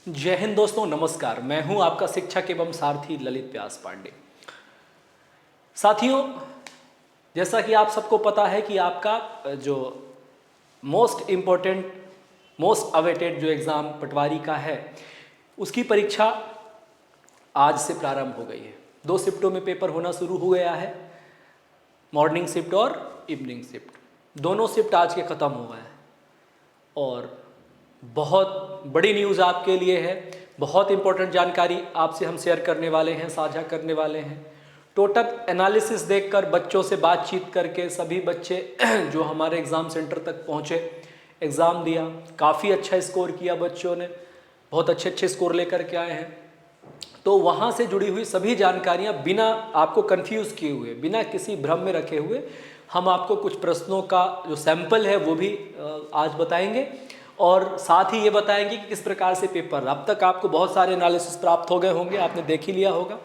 जय हिंद दोस्तों, नमस्कार। मैं हूं आपका शिक्षक एवं सारथी ललित व्यास पांडे। साथियों, जैसा कि आप सबको पता है कि आपका जो मोस्ट इम्पोर्टेंट मोस्ट अवेटेड जो एग्ज़ाम पटवारी का है उसकी परीक्षा आज से प्रारंभ हो गई है। 2 शिफ्टों में पेपर होना शुरू हो गया है, मॉर्निंग शिफ्ट और इवनिंग शिफ्ट। दोनों शिफ्ट आज के ख़त्म हो गए हैं और बहुत बड़ी न्यूज़ आपके लिए है। बहुत इंपॉर्टेंट जानकारी आपसे हम शेयर करने वाले हैं, साझा करने वाले हैं। टोटल एनालिसिस देखकर, बच्चों से बातचीत करके, सभी बच्चे जो हमारे एग्ज़ाम सेंटर तक पहुँचे, एग्ज़ाम दिया, काफ़ी अच्छा स्कोर किया बच्चों ने, बहुत अच्छे अच्छे स्कोर लेकर के आए हैं। तो वहाँ से जुड़ी हुई सभी जानकारियाँ बिना आपको कंफ्यूज किए हुए, बिना किसी भ्रम में रखे हुए, हम आपको कुछ प्रश्नों का जो सैंपल है वो भी आज बताएंगे और साथ ही ये बताएंगे कि किस प्रकार से पेपर। अब तक आपको बहुत सारे एनालिसिस प्राप्त हो गए होंगे, आपने देख ही लिया होगा।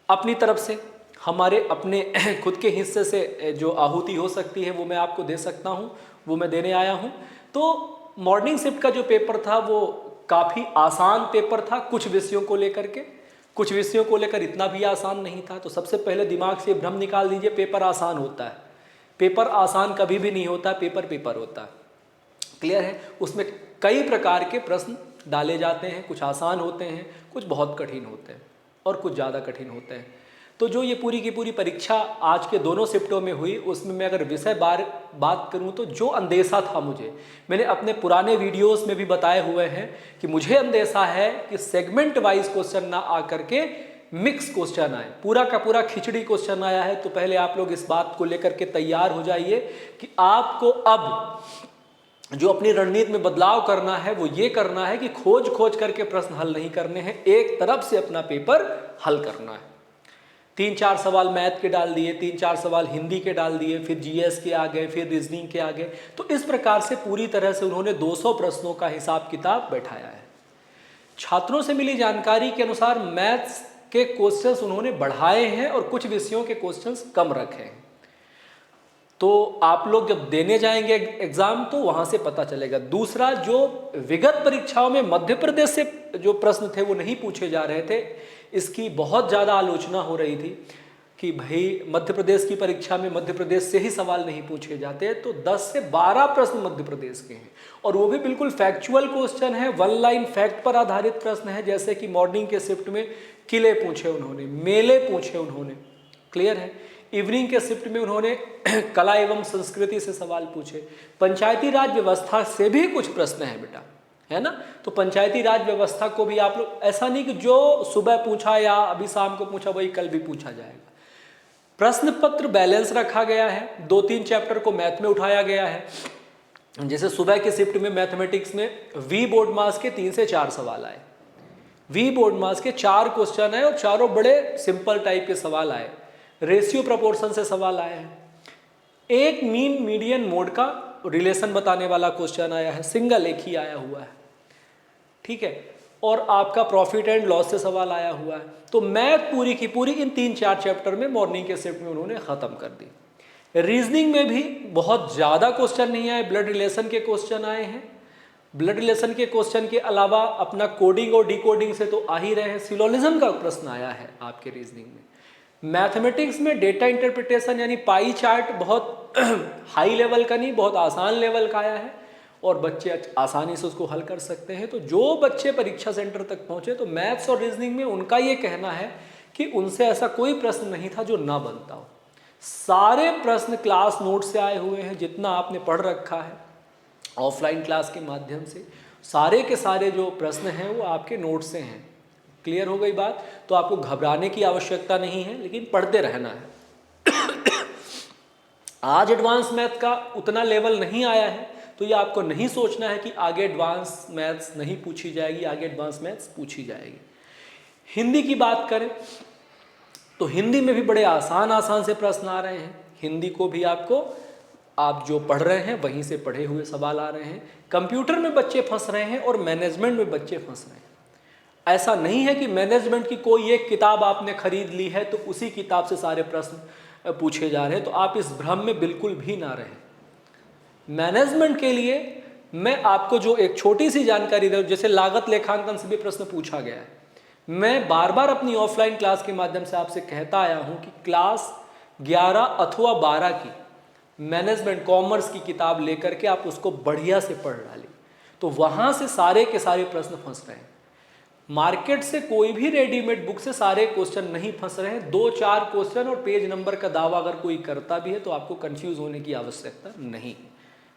अपनी तरफ से हमारे अपने खुद के हिस्से से जो आहुति हो सकती है वो मैं आपको दे सकता हूँ, वो मैं देने आया हूँ। तो मॉर्निंग शिफ्ट का जो पेपर था वो काफ़ी आसान पेपर था कुछ विषयों को लेकर के, कुछ विषयों को लेकर इतना भी आसान नहीं था। तो सबसे पहले दिमाग से भ्रम निकाल दीजिए, पेपर आसान होता है। पेपर आसान कभी भी नहीं होता, पेपर पेपर होता है। क्लियर है? उसमें कई प्रकार के प्रश्न डाले जाते हैं, कुछ आसान होते हैं, कुछ बहुत कठिन होते हैं और कुछ ज़्यादा कठिन होते हैं। तो जो ये पूरी की पूरी परीक्षा आज के दोनों शिफ्टों में हुई, उसमें मैं अगर विषय बात करूं तो जो अंदेशा था मुझे, मैंने अपने पुराने वीडियोस में भी बताए हुए हैं कि मुझे अंदेशा है कि सेगमेंट वाइज क्वेश्चन ना आकर के मिक्स क्वेश्चन आए, पूरा का पूरा खिचड़ी क्वेश्चन आया है। तो पहले आप लोग इस बात को लेकर के तैयार हो जाइए कि आपको अब जो अपनी रणनीति में बदलाव करना है वो ये करना है कि खोज खोज करके प्रश्न हल नहीं करने हैं, एक तरफ से अपना पेपर हल करना है। 3-4 सवाल मैथ के डाल दिए, 3-4 सवाल हिंदी के डाल दिए, फिर जीएस के आ गए, फिर रीजनिंग के आ गए। तो इस प्रकार से पूरी तरह से उन्होंने 200 प्रश्नों का हिसाब किताब बैठाया है। छात्रों से मिली जानकारी के अनुसार मैथ्स के क्वेश्चंस उन्होंने बढ़ाए हैं और कुछ विषयों के क्वेश्चंस कम रखे हैं। तो आप लोग जब देने जाएंगे एग्जाम तो वहां से पता चलेगा। दूसरा, जो विगत परीक्षाओं में मध्य प्रदेश से जो प्रश्न थे वो नहीं पूछे जा रहे थे, इसकी बहुत ज़्यादा आलोचना हो रही थी कि भाई मध्य प्रदेश की परीक्षा में मध्य प्रदेश से ही सवाल नहीं पूछे जाते। तो 10 से 12 प्रश्न मध्य प्रदेश के हैं और वो भी बिल्कुल फैक्चुअल क्वेश्चन है, 1 लाइन फैक्ट पर आधारित प्रश्न है। जैसे कि मॉर्निंग के शिफ्ट में किले पूछे उन्होंने, मेले पूछे उन्होंने, क्लियर है। इवनिंग के शिफ्ट में उन्होंने कला एवं संस्कृति से सवाल पूछे। पंचायती राज व्यवस्था से भी कुछ प्रश्न हैं बेटा, है ना। तो पंचायती राज व्यवस्था को भी आप लोग, ऐसा नहीं कि जो सुबह पूछा या अभी शाम को पूछा वही कल भी पूछा जाएगा। प्रश्न पत्र बैलेंस रखा गया है, 2-3 चैप्टर को मैथ में उठाया गया है। जैसे सुबह के शिफ्ट में मैथमेटिक्स में वी बोर्ड मास के 3 से 4 सवाल आए, वी बोर्ड मास के 4 क्वेश्चन आए और चारों बड़े सिंपल टाइप के सवाल आए। रेशियो प्रपोर्शन से सवाल आए हैं। एक मीन मीडियन मोड का रिलेशन बताने वाला क्वेश्चन आया है, सिंगल एक ही आया हुआ है, ठीक है। और आपका प्रॉफिट एंड लॉस से सवाल आया हुआ है। तो मैथ पूरी की पूरी इन 3-4 चैप्टर में मॉर्निंग के शिफ्ट में उन्होंने खत्म कर दी। रीजनिंग में भी बहुत ज़्यादा क्वेश्चन नहीं आए, ब्लड रिलेशन के क्वेश्चन आए हैं। ब्लड रिलेशन के क्वेश्चन के अलावा अपना कोडिंग और डिकोडिंग से तो आ ही रहे हैं। सिलोजिज्म का प्रश्न आया है आपके रीजनिंग में। मैथमेटिक्स में डेटा इंटरप्रिटेशन यानी पाई चार्ट बहुत हाई लेवल का नहीं, बहुत आसान लेवल का आया है और बच्चे आसानी से उसको हल कर सकते हैं। तो जो बच्चे परीक्षा सेंटर तक पहुंचे तो मैथ्स और रीजनिंग में उनका ये कहना है कि उनसे ऐसा कोई प्रश्न नहीं था जो ना बनता हो। सारे प्रश्न क्लास नोट से आए हुए हैं, जितना आपने पढ़ रखा है ऑफलाइन क्लास के माध्यम से, सारे के सारे जो प्रश्न हैं वो आपके नोट से हैं। क्लियर हो गई बात? तो आपको घबराने की आवश्यकता नहीं है, लेकिन पढ़ते रहना है। आज एडवांस मैथ का उतना लेवल नहीं आया है तो ये आपको नहीं सोचना है कि आगे एडवांस मैथ्स नहीं पूछी जाएगी, आगे एडवांस मैथ्स पूछी जाएगी। हिंदी की बात करें तो हिंदी में भी बड़े आसान से प्रश्न आ रहे हैं। हिंदी को भी आपको, आप जो पढ़ रहे हैं वहीं से पढ़े हुए सवाल आ रहे हैं। कंप्यूटर में बच्चे फंस रहे हैं और मैनेजमेंट में बच्चे फंस रहे हैं। ऐसा नहीं है कि मैनेजमेंट की कोई एक किताब आपने खरीद ली है तो उसी किताब से सारे प्रश्न पूछे जा रहे हैं। तो आप इस भ्रम में बिल्कुल भी ना रहें। मैनेजमेंट के लिए मैं आपको जो एक छोटी सी जानकारी दे, जैसे लागत लेखांकन से भी प्रश्न पूछा गया है, मैं बार बार अपनी ऑफलाइन क्लास के माध्यम से आपसे कहता आया हूं कि क्लास 11 अथवा 12 की मैनेजमेंट कॉमर्स की किताब लेकर के आप उसको बढ़िया से पढ़ डालिए, तो वहां से सारे के सारे प्रश्न फंस रहे हैं। मार्केट से कोई भी रेडीमेड बुक से सारे क्वेश्चन नहीं फंस रहे हैं। 2-4 क्वेश्चन और पेज नंबर का दावा अगर कोई करता भी है तो आपको कंफ्यूज होने की आवश्यकता नहीं,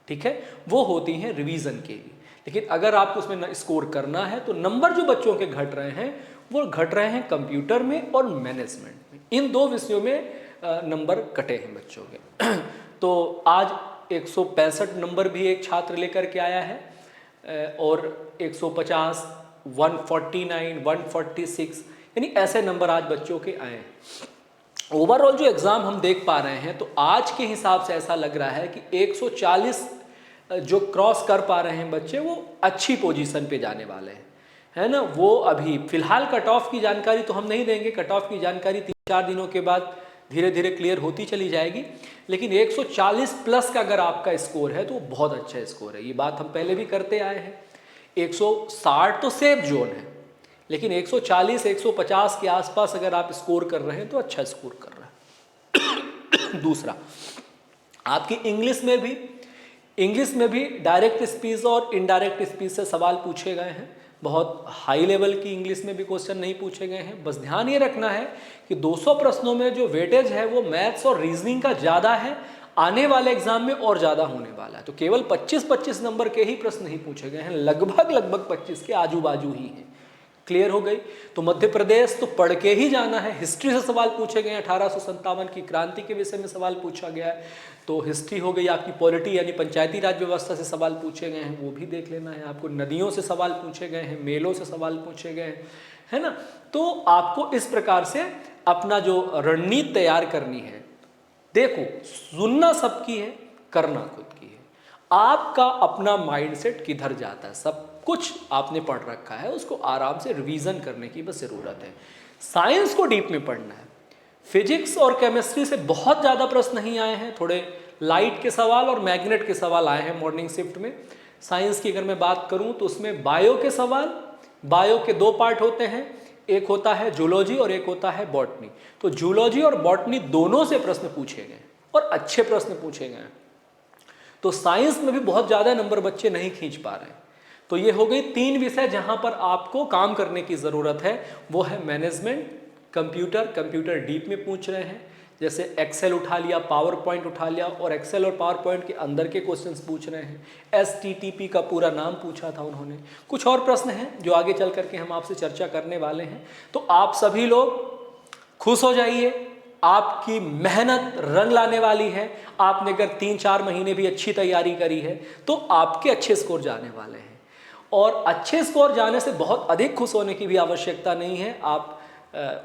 ठीक है, वो होती हैं रिवीजन के लिए। लेकिन अगर आपको उसमें स्कोर करना है तो नंबर जो बच्चों के घट रहे हैं वो घट रहे हैं कंप्यूटर में और मैनेजमेंट में, इन 2 विषयों में नंबर कटे हैं बच्चों के। तो आज 165 नंबर भी एक छात्र लेकर के आया है और 150, 149, 146 यानी ऐसे नंबर आज बच्चों के आए हैं। ओवरऑल जो एग्ज़ाम हम देख पा रहे हैं तो आज के हिसाब से ऐसा लग रहा है कि 140 जो क्रॉस कर पा रहे हैं बच्चे वो अच्छी पोजीशन पे जाने वाले हैं, है ना। वो अभी फिलहाल कट ऑफ की जानकारी तो हम नहीं देंगे, कट ऑफ की जानकारी 3-4 दिनों के बाद धीरे धीरे क्लियर होती चली जाएगी। लेकिन 140 प्लस का अगर आपका स्कोर है तो वो बहुत अच्छा स्कोर है, ये बात हम पहले भी करते आए हैं। 160 तो सेफ जोन है, लेकिन 140, 150 के आसपास अगर आप स्कोर कर रहे हैं तो अच्छा स्कोर कर रहे हैं। दूसरा, आपकी इंग्लिश में भी डायरेक्ट स्पीच और इनडायरेक्ट स्पीच से सवाल पूछे गए हैं। बहुत हाई लेवल की इंग्लिश में भी क्वेश्चन नहीं पूछे गए हैं। बस ध्यान ये रखना है कि 200 प्रश्नों में जो वेटेज है वो मैथ्स और रीजनिंग का ज़्यादा है, आने वाले एग्जाम में और ज़्यादा होने वाला है। तो केवल 25-25 नंबर के ही प्रश्न नहीं पूछे गए हैं, लगभग 25 के आजू बाजू ही हैं। क्लियर हो गई। तो मध्य प्रदेश तो पढ़ के ही जाना है। हिस्ट्री से सवाल पूछे गए हैं, 1857 की क्रांति के विषय में सवाल पूछा गया है, तो हिस्ट्री हो गई। आपकी पॉलिटी यानी पंचायती राज व्यवस्था से सवाल पूछे गए हैं, वो भी देख लेना है आपको। नदियों से सवाल पूछे गए हैं, मेलों से सवाल पूछे गए हैं, है ना। तो आपको इस प्रकार से अपना जो रणनीति तैयार करनी है। देखो, सुनना सबकी है, करना खुद की है। आपका अपना माइंडसेट किधर जाता है, सब कुछ आपने पढ़ रखा है, उसको आराम से रिवीजन करने की बस ज़रूरत है। साइंस को डीप में पढ़ना है। फिजिक्स और केमिस्ट्री से बहुत ज़्यादा प्रश्न नहीं आए हैं, थोड़े लाइट के सवाल और मैग्नेट के सवाल आए हैं मॉर्निंग शिफ्ट में। साइंस की अगर मैं बात करूं तो उसमें बायो के सवाल, बायो के 2 पार्ट होते हैं, एक होता है जूलॉजी और एक होता है बॉटनी। तो जूलॉजी और बॉटनी दोनों से प्रश्न पूछे गए और अच्छे प्रश्न पूछे गए। तो साइंस में भी बहुत ज़्यादा नंबर बच्चे नहीं खींच पा रहे हैं। तो ये हो गई 3 विषय जहां पर आपको काम करने की ज़रूरत है। वो है मैनेजमेंट, कंप्यूटर डीप में पूछ रहे हैं, जैसे एक्सेल उठा लिया, पावर पॉइंट उठा लिया, और एक्सेल और पावर पॉइंट के अंदर के क्वेश्चंस पूछ रहे हैं। STTP का पूरा नाम पूछा था उन्होंने। कुछ और प्रश्न हैं जो आगे चल करके हम आपसे चर्चा करने वाले हैं। तो आप सभी लोग खुश हो जाइए, आपकी मेहनत रंग लाने वाली है। आपने अगर 3-4 महीने भी अच्छी तैयारी करी है तो आपके अच्छे स्कोर जाने वाले हैं। और अच्छे स्कोर जाने से बहुत अधिक खुश होने की भी आवश्यकता नहीं है। आप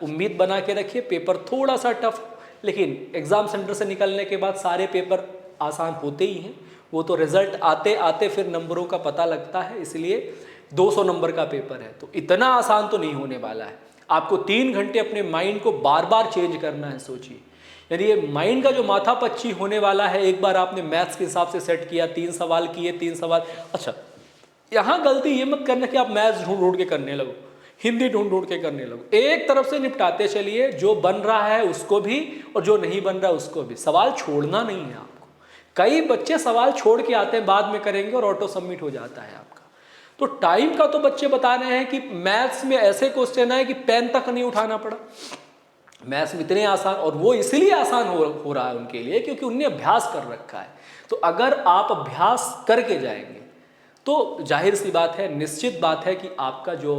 उम्मीद बना के रखिए, पेपर थोड़ा सा टफ, लेकिन एग्ज़ाम सेंटर से निकलने के बाद सारे पेपर आसान होते ही हैं। वो तो रिजल्ट आते आते फिर नंबरों का पता लगता है, इसलिए 200 नंबर का पेपर है तो इतना आसान तो नहीं होने वाला है। आपको 3 घंटे अपने माइंड को बार बार चेंज करना है। सोचिए, यानी ये माइंड का जो माथा पच्ची होने वाला है, एक बार आपने मैथ्स के हिसाब से सेट किया, 3 सवाल किए, 3 सवाल। अच्छा, यहाँ गलती ये मत करना कि आप मैथ्स ढूंढ के करने लगो, हिंदी ढूंढ के करने लगो। एक तरफ से निपटाते चलिए, जो बन रहा है उसको भी और जो नहीं बन रहा उसको भी। सवाल छोड़ना नहीं है आपको। कई बच्चे सवाल छोड़ के आते हैं, बाद में करेंगे और ऑटो सबमिट हो जाता है आपका। तो टाइम का तो बच्चे बता रहे हैं कि मैथ्स में ऐसे क्वेश्चन है कि पेन तक नहीं उठाना पड़ा। मैथ्स में इतने आसान, और वो इसलिए आसान हो रहा है उनके लिए क्योंकि उनने अभ्यास कर रखा है। तो अगर आप अभ्यास करके जाएंगे तो जाहिर सी बात है, निश्चित बात है कि आपका जो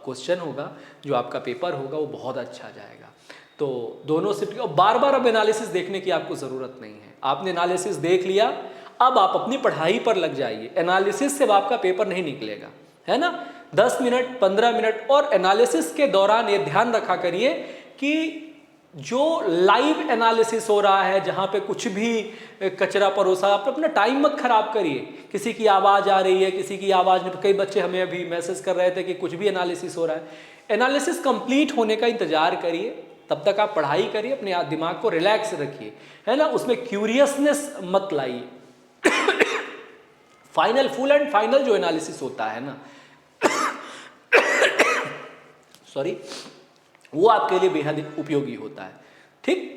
क्वेश्चन होगा, जो आपका पेपर होगा, वो बहुत अच्छा जाएगा। तो दोनों शिफ्ट, और बार बार अब एनालिसिस देखने की आपको ज़रूरत नहीं है। आपने एनालिसिस देख लिया, अब आप अपनी पढ़ाई पर लग जाइए। एनालिसिस से आपका पेपर नहीं निकलेगा, है ना। 10 मिनट 15 मिनट, और एनालिसिस के दौरान ये ध्यान रखा करिए कि जो लाइव एनालिसिस हो रहा है, जहाँ पे कुछ भी कचरा परोसा, आप अपना टाइम मत खराब करिए। किसी की आवाज़ आ रही है, किसी की आवाज़ नहीं। कई बच्चे हमें अभी मैसेज कर रहे थे कि कुछ भी एनालिसिस हो रहा है। एनालिसिस कंप्लीट होने का इंतजार करिए, तब तक आप पढ़ाई करिए, अपने दिमाग को रिलैक्स रखिए, है ना। उसमें क्यूरियसनेस मत लाइए। फाइनल, फुल एंड फाइनल जो एनालिसिस होता है ना सॉरी, वो आपके लिए बेहद उपयोगी होता है। ठीक,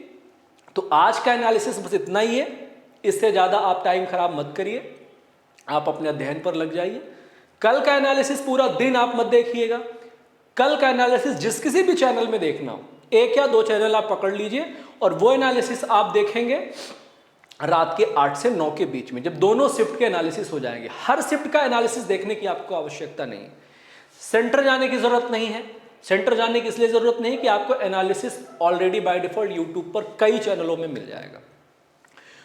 तो आज का एनालिसिस बस इतना ही है, इससे ज़्यादा आप टाइम खराब मत करिए, आप अपने अध्ययन पर लग जाइए। कल का एनालिसिस पूरा दिन आप मत देखिएगा, कल का एनालिसिस जिस किसी भी चैनल में देखना हो, 1 या 2 चैनल आप पकड़ लीजिए और वो एनालिसिस आप देखेंगे रात के 8 से 9 के बीच में, जब दोनों शिफ्ट के एनालिसिस हो जाएंगे। हर शिफ्ट का एनालिसिस देखने की आपको आवश्यकता नहीं है, सेंटर जाने की जरूरत नहीं है। सेंटर जाने की इसलिए जरूरत नहीं कि आपको analysis already by default YouTube पर कई चैनलों में मिल जाएगा,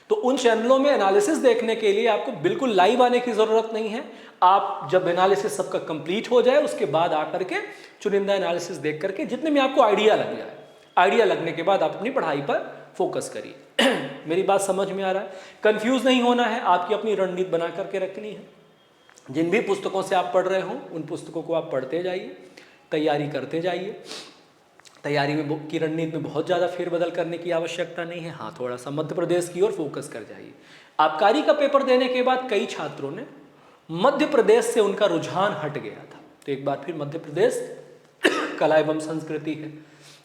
तो उन चैनलों में एनालिसिस देखने के लिए आपको बिल्कुल लाइव आने की जरूरत नहीं है। आप जब एनालिसिस सबका कंप्लीट हो जाए उसके बाद आकर के चुनिंदा एनालिसिस देख करके जितने में आपको आइडिया लग जाए, आइडिया लगने के बाद आप अपनी पढ़ाई पर फोकस करिए। मेरी बात समझ में आ रहा है? कंफ्यूज नहीं होना है, आपकी अपनी रणनीति बना करके रखनी है। जिन भी पुस्तकों से आप पढ़ रहे हो उन पुस्तकों को आप पढ़ते जाइए, तैयारी करते जाइए। तैयारी में की रणनीति में बहुत ज़्यादा फेरबदल करने की आवश्यकता नहीं है। हाँ, थोड़ा सा मध्य प्रदेश की ओर फोकस कर जाइए। आबकारी का पेपर देने के बाद कई छात्रों ने मध्य प्रदेश से उनका रुझान हट गया था, तो एक बार फिर मध्य प्रदेश कला एवं संस्कृति है,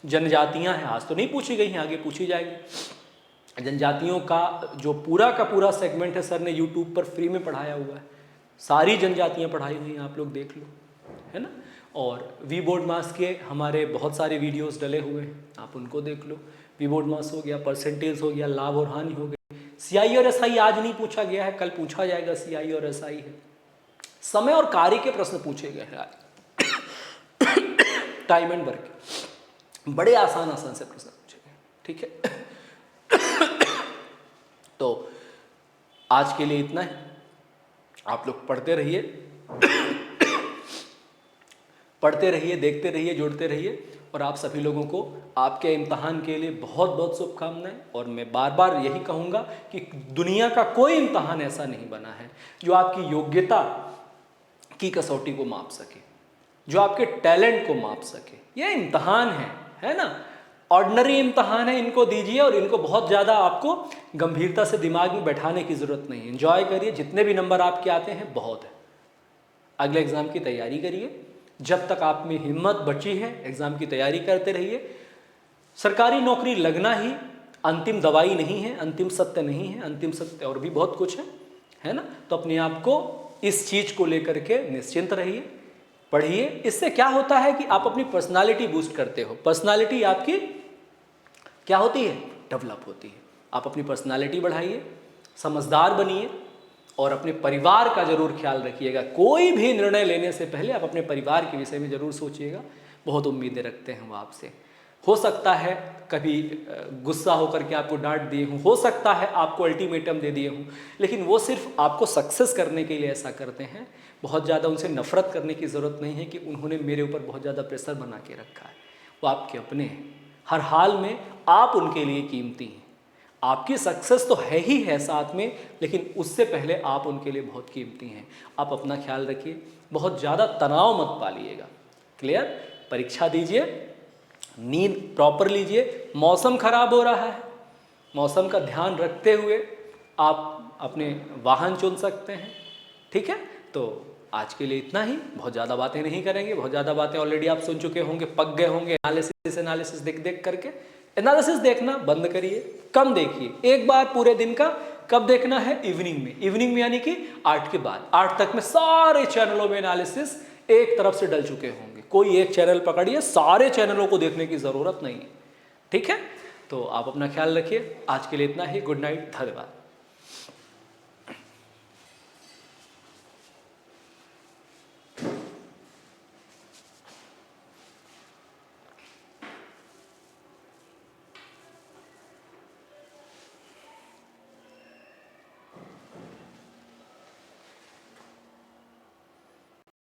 जनजातियां हैं, आज तो नहीं पूछी गई हैं, आगे पूछी जाएगी। जनजातियों का जो पूरा का पूरा सेगमेंट है सर ने यूट्यूब पर फ्री में पढ़ाया हुआ है, सारी जनजातियां पढ़ाई हुई हैं, आप लोग देख लो, है ना। और वी बोर्ड मास के हमारे बहुत सारे वीडियोस डले हुए हैं, आप उनको देख लो। वी बोर्ड मास हो गया, परसेंटेज हो गया, लाभ और हानि हो गई। सीआई और एसआई आज नहीं पूछा गया है, कल पूछा जाएगा। सीआई और एसआई है। समय और कार्य के प्रश्न पूछे गए हैं आज, टाइम एंड वर्क, बड़े आसान आसान से प्रश्न पूछे गए, ठीक है। तो आज के लिए इतना है, आप लोग पढ़ते रहिए, पढ़ते रहिए, देखते रहिए, जुड़ते रहिए, और आप सभी लोगों को आपके इम्तहान के लिए बहुत बहुत शुभकामनाएं। और मैं बार बार यही कहूँगा कि दुनिया का कोई इम्तहान ऐसा नहीं बना है जो आपकी योग्यता की कसौटी को माप सके, जो आपके टैलेंट को माप सके। ये इम्तहान है ना, ऑर्डिनरी इम्तहान है, इनको दीजिए और इनको बहुत ज़्यादा आपको गंभीरता से दिमाग में बैठाने की ज़रूरत नहीं है। एंजॉय करिए, जितने भी नंबर आपके आते हैं बहुत है। अगले एग्ज़ाम की तैयारी करिए, जब तक आप में हिम्मत बची है एग्ज़ाम की तैयारी करते रहिए। सरकारी नौकरी लगना ही अंतिम दवाई नहीं है, अंतिम सत्य नहीं है, अंतिम सत्य और भी बहुत कुछ है ना। तो अपने आप को इस चीज़ को लेकर के निश्चिंत रहिए, पढ़िए। इससे क्या होता है कि आप अपनी पर्सनालिटी बूस्ट करते हो। पर्सनालिटी आपकी क्या होती है? डेवलप होती है। आप अपनी पर्सनालिटी बढ़ाइए, समझदार बनिए और अपने परिवार का जरूर ख्याल रखिएगा। कोई भी निर्णय लेने से पहले आप अपने परिवार के विषय में जरूर सोचिएगा। बहुत उम्मीदें रखते हैं वो आपसे। हो सकता है कभी गुस्सा होकर के आपको डांट दिए हूँ, हो सकता है आपको अल्टीमेटम दे दिए हूँ, लेकिन वो सिर्फ आपको सक्सेस करने के लिए ऐसा करते हैं। बहुत ज़्यादा उनसे नफरत करने की ज़रूरत नहीं है कि उन्होंने मेरे ऊपर बहुत ज़्यादा प्रेशर बना के रखा है। वो आपके अपने हैं, हर हाल में आप उनके लिए कीमती हैं। आपकी सक्सेस तो है ही है साथ में, लेकिन उससे पहले आप उनके लिए बहुत कीमती हैं। आप अपना ख्याल रखिए, बहुत ज़्यादा तनाव मत पालिएगा। क्लियर? परीक्षा दीजिए, नींद प्रॉपर लीजिए। मौसम खराब हो रहा है, मौसम का ध्यान रखते हुए आप अपने वाहन चुन सकते हैं, ठीक है। तो आज के लिए इतना ही, बहुत ज़्यादा बातें नहीं करेंगे। बहुत ज़्यादा बातें ऑलरेडी आप सुन चुके होंगे, पक गए होंगे। एनालिसिस देख करके एनालिसिस देखना बंद करिए, कम देखिए। एक बार पूरे दिन का कब देखना है? इवनिंग में। इवनिंग में यानी कि 8 के बाद। 8 तक में सारे चैनलों में एनालिसिस एक तरफ से डल चुके होंगे। कोई एक चैनल पकड़िए, सारे चैनलों को देखने की ज़रूरत नहीं है, ठीक है। तो आप अपना ख्याल रखिए। आज के लिए इतना ही। गुड नाइट, धन्यवाद।